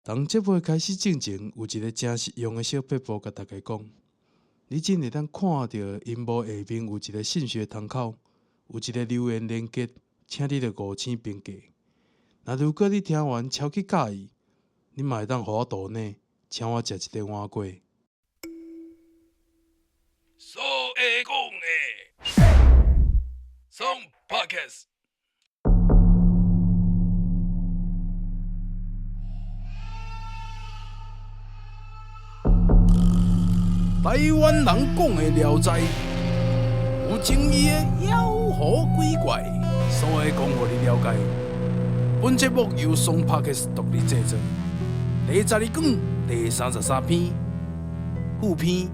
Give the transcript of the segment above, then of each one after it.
当节目开始进前，有一个真实用的小撇步，甲大家讲：你真会当看到荧幕下面有一个信息窗口，有一个留言连结，请你着5星评价。那如果你听完超级介意，你嘛会当互我岛内，请我食一个碗粿。所会讲的，从 Podcast。台湾人讲的《聊斋》，有情义的妖狐鬼怪，所会讲互你了解。本节目由松 Podcast 独立制作，第12讲第33篇，副篇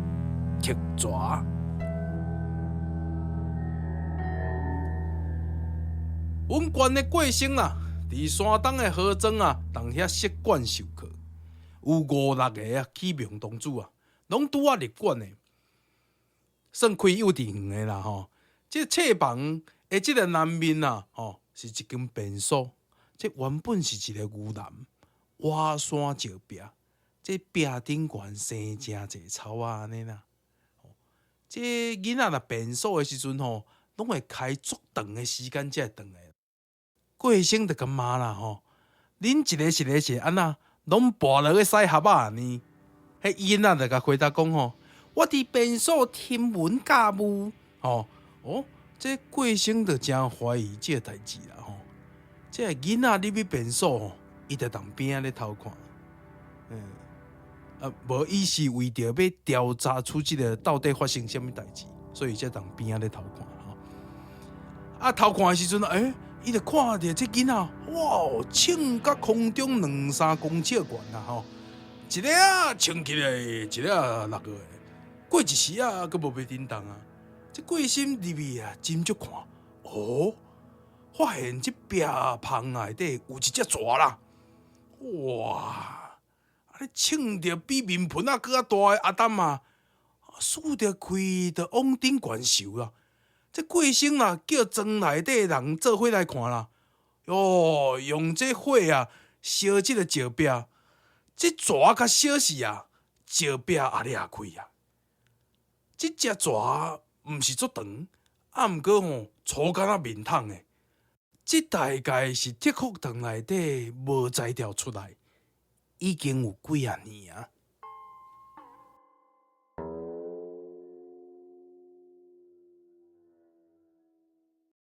客蛇。阮县的过生啊，伫山东的河庄啊，同遐设馆授课，有5、6个啊起名同主啊。拢拄啊入馆的，算开幼稚园的啦吼。这册房的这个南面啊，吼是一间便所。这原本是一个牛栏，挖山石壁，这壁顶悬生真济草啊安尼啦。这囡仔若便所的时阵吼，拢会开足长的时间才会转来。过生就甲骂啦吼，恁一个是安那，拢跋落去洗盒啊呢？迄囡仔就甲回答讲吼，我伫便所听闻教母吼这过生就真怀疑这代志啦吼。这囡仔入去便所吼，伊就当边仔咧偷看，无伊是为着要调查出这个到底发生什么代志，所以才当边仔咧偷看吼。啊，偷看的时阵伊就看到这囡仔，哇，穿甲空中2-3公尺悬啦吼。一个啊穿起来，一个啊落落的，过一时啊，佫无要叮当啊。这过心入去啊，斟酌看，发现这壁棚内底有一只蛇啦！哇，你穿着比面盆啊佫大的阿丹啊，输着开就往顶悬收啦。这过生啦，叫庄内底人做伙来看啦。哟，用这火啊烧这个石壁。这蛇较小时啊，石壁也裂开啊。这只蛇毋是足长，毋过粗敢若面桶的。这大概是铁壳洞内底无摘掉出来，已经有几啊年啊。